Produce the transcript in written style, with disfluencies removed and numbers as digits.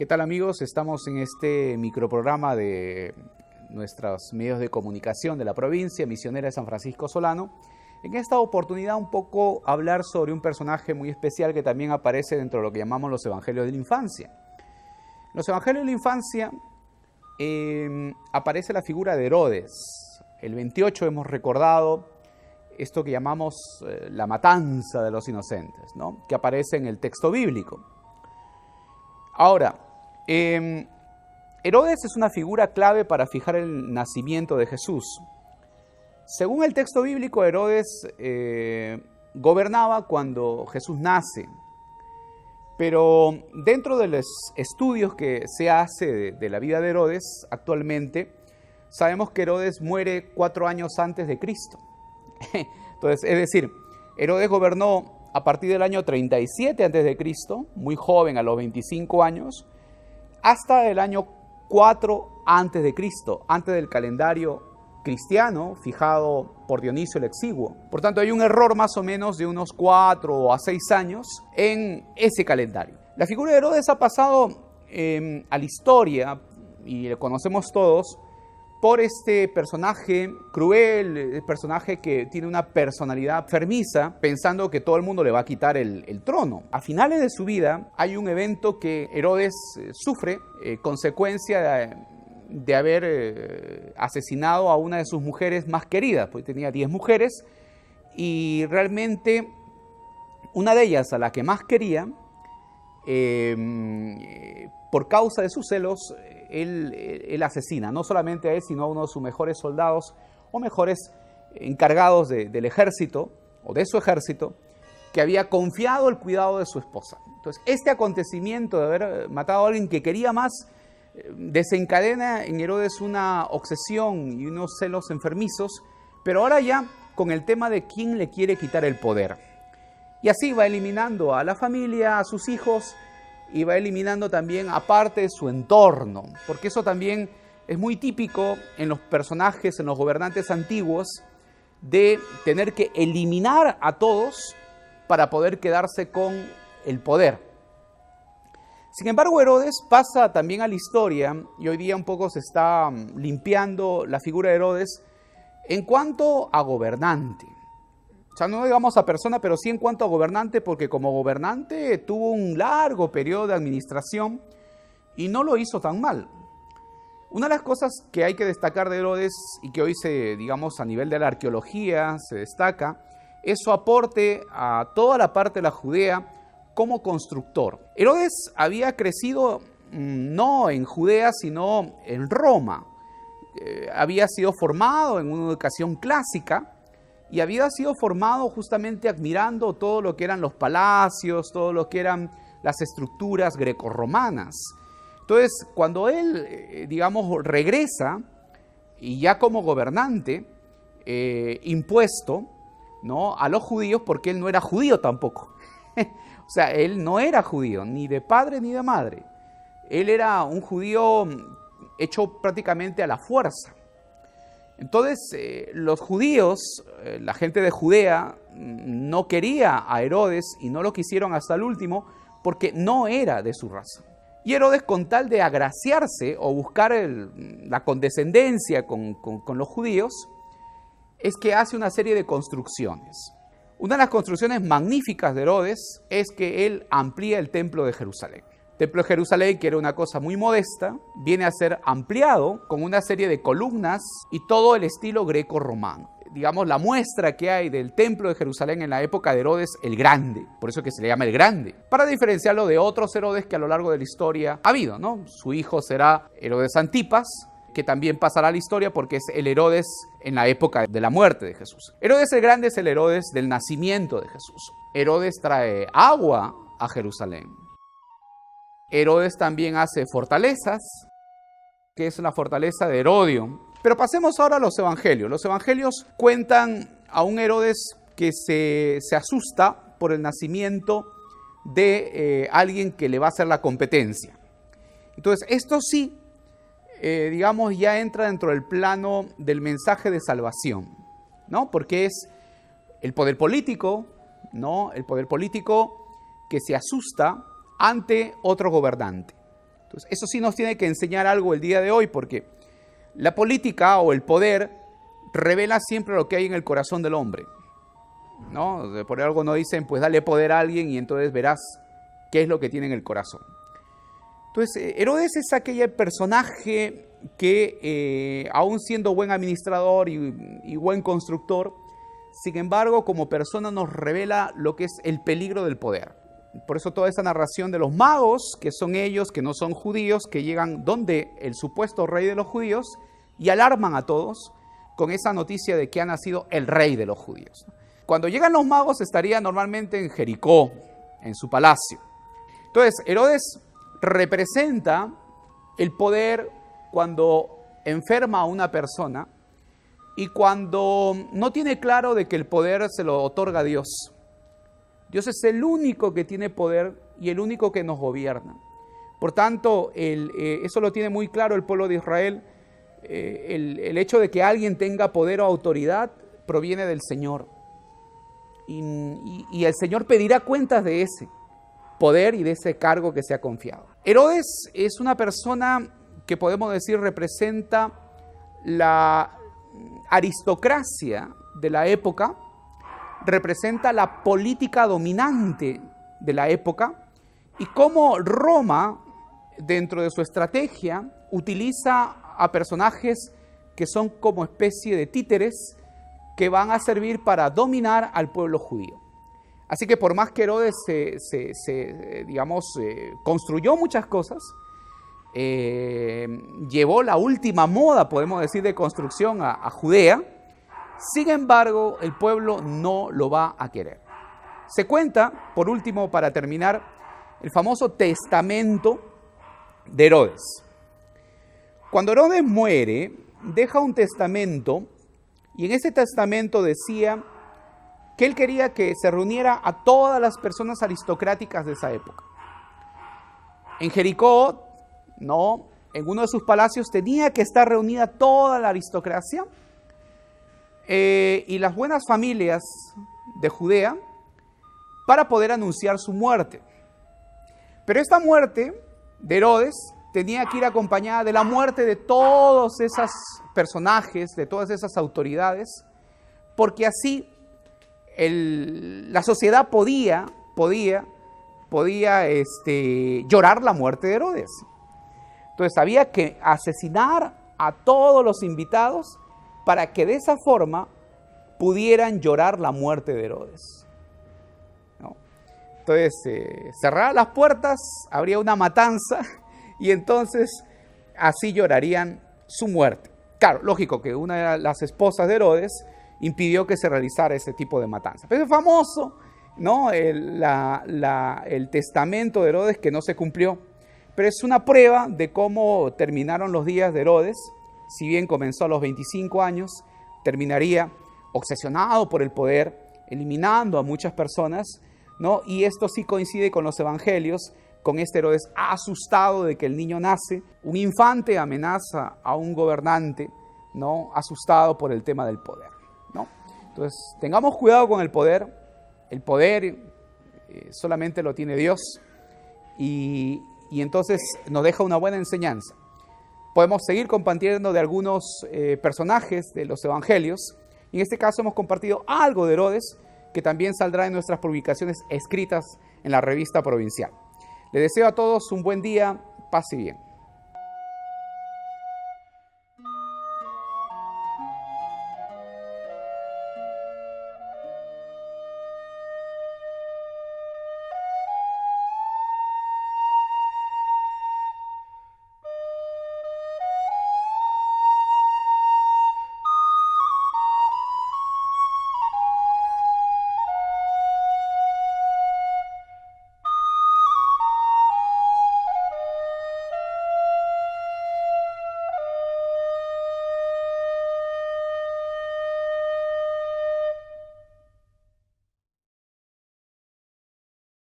¿Qué tal, amigos? Estamos en este microprograma de nuestros medios de comunicación de la provincia, Misionera de San Francisco Solano. En esta oportunidad un poco hablar sobre un personaje muy especial que también aparece dentro de lo que llamamos los Evangelios de la Infancia. En los Evangelios de la Infancia aparece la figura de Herodes. El 28 hemos recordado esto que llamamos la matanza de los inocentes, ¿no? Que aparece en el texto bíblico. Ahora, Herodes es una figura clave para fijar el nacimiento de Jesús. Según el texto bíblico, Herodes gobernaba cuando Jesús nace, pero dentro de los estudios que se hace de la vida de Herodes actualmente, sabemos que Herodes muere 4 años antes de Cristo. Entonces, es decir, Herodes gobernó a partir del año 37 a.C., muy joven, a los 25 años, hasta el año 4 a.C., antes del calendario cristiano fijado por Dionisio el Exiguo. Por tanto, hay un error más o menos de unos 4 a 6 años en ese calendario. La figura de Herodes ha pasado a la historia, y lo conocemos todos, por este personaje cruel, el personaje que tiene una personalidad enfermiza, pensando que todo el mundo le va a quitar el trono. A finales de su vida hay un evento que Herodes sufre, consecuencia de haber asesinado a una de sus mujeres más queridas, pues tenía 10 mujeres, y realmente una de ellas, a la que más quería, por causa de sus celos, él asesina, no solamente a él, sino a uno de sus mejores soldados o mejores encargados del ejército o de su ejército, que había confiado el cuidado de su esposa. Entonces, este acontecimiento de haber matado a alguien que quería más desencadena en Herodes una obsesión y unos celos enfermizos, pero ahora ya con el tema de quién le quiere quitar el poder. Y así va eliminando a la familia, a sus hijos, y va eliminando también aparte su entorno, porque eso también es muy típico en los personajes, en los gobernantes antiguos, de tener que eliminar a todos para poder quedarse con el poder. Sin embargo, Herodes pasa también a la historia, y hoy día un poco se está limpiando la figura de Herodes en cuanto a gobernante. O sea, no digamos a persona, pero sí en cuanto a gobernante, porque como gobernante tuvo un largo periodo de administración y no lo hizo tan mal. Una de las cosas que hay que destacar de Herodes y que hoy digamos, a nivel de la arqueología se destaca, es su aporte a toda la parte de la Judea como constructor. Herodes había crecido no en Judea, sino en Roma. Había sido formado en una educación clásica, y había sido formado justamente admirando todo lo que eran los palacios, todo lo que eran las estructuras grecorromanas. Entonces, cuando él, digamos, regresa, y ya como gobernante, impuesto, ¿no?, a los judíos, porque él no era judío tampoco. O sea, él no era judío, ni de padre ni de madre. Él era un judío hecho prácticamente a la fuerza. Entonces, los judíos, la gente de Judea, no quería a Herodes y no lo quisieron hasta el último porque no era de su raza. Y Herodes, con tal de agraciarse o buscar la condescendencia con los judíos, es que hace una serie de construcciones. Una de las construcciones magníficas de Herodes es que él amplía el templo de Jerusalén. El templo de Jerusalén, que era una cosa muy modesta, viene a ser ampliado con una serie de columnas y todo el estilo greco-romano. Digamos, la muestra que hay del templo de Jerusalén en la época de Herodes el Grande, por eso que se le llama el Grande, para diferenciarlo de otros Herodes que a lo largo de la historia ha habido, ¿no? Su hijo será Herodes Antipas, que también pasará a la historia porque es el Herodes en la época de la muerte de Jesús. Herodes el Grande es el Herodes del nacimiento de Jesús. Herodes trae agua a Jerusalén. Herodes también hace fortalezas, que es la fortaleza de Herodion. Pero pasemos ahora a los evangelios. Los evangelios cuentan a un Herodes que se asusta por el nacimiento de alguien que le va a hacer la competencia. Entonces, esto sí, digamos, ya entra dentro del plano del mensaje de salvación, ¿no? Porque es el poder político, ¿no? El poder político que se asusta ante otro gobernante. Entonces, eso sí nos tiene que enseñar algo el día de hoy, porque la política o el poder revela siempre lo que hay en el corazón del hombre, ¿no? Por algo no dicen, pues dale poder a alguien y entonces verás qué es lo que tiene en el corazón. Entonces, Herodes es aquel personaje que, aún siendo buen administrador y buen constructor, sin embargo, como persona nos revela lo que es el peligro del poder. Por eso toda esa narración de los magos, que son ellos, que no son judíos, que llegan donde el supuesto rey de los judíos y alarman a todos con esa noticia de que ha nacido el rey de los judíos. Cuando llegan los magos estaría normalmente en Jericó, en su palacio. Entonces, Herodes representa el poder cuando enferma a una persona y cuando no tiene claro de que el poder se lo otorga Dios. Dios es el único que tiene poder y el único que nos gobierna. Por tanto, eso lo tiene muy claro el pueblo de Israel. El hecho de que alguien tenga poder o autoridad proviene del Señor. Y el Señor pedirá cuentas de ese poder y de ese cargo que se ha confiado. Herodes es una persona que podemos decir representa la aristocracia de la época, representa la política dominante de la época y cómo Roma, dentro de su estrategia, utiliza a personajes que son como especie de títeres que van a servir para dominar al pueblo judío. Así que por más que Herodes construyó muchas cosas, llevó la última moda, podemos decir, de construcción a Judea, sin embargo, el pueblo no lo va a querer. Se cuenta, por último, para terminar, el famoso testamento de Herodes. Cuando Herodes muere, deja un testamento y en ese testamento decía que él quería que se reuniera a todas las personas aristocráticas de esa época. En Jericó, ¿no?, en uno de sus palacios tenía que estar reunida toda la aristocracia y las buenas familias de Judea para poder anunciar su muerte. Pero esta muerte de Herodes tenía que ir acompañada de la muerte de todos esos personajes, de todas esas autoridades, porque así la sociedad podía llorar la muerte de Herodes. Entonces había que asesinar a todos los invitados para que de esa forma pudieran llorar la muerte de Herodes, ¿no? Entonces, cerradas las puertas, habría una matanza y entonces así llorarían su muerte. Claro, lógico que una de las esposas de Herodes impidió que se realizara ese tipo de matanza. Pero es famoso, ¿no?, el testamento de Herodes que no se cumplió. Pero es una prueba de cómo terminaron los días de Herodes. Si bien comenzó a los 25 años, terminaría obsesionado por el poder, eliminando a muchas personas, ¿no? Y esto sí coincide con los evangelios, con este Herodes asustado de que el niño nace. Un infante amenaza a un gobernante, ¿no?, asustado por el tema del poder, ¿no? Entonces, tengamos cuidado con el poder. El poder solamente lo tiene Dios y entonces nos deja una buena enseñanza. Podemos seguir compartiendo de algunos personajes de los evangelios. En este caso hemos compartido algo de Herodes, que también saldrá en nuestras publicaciones escritas en la revista provincial. Les deseo a todos un buen día, paz y bien.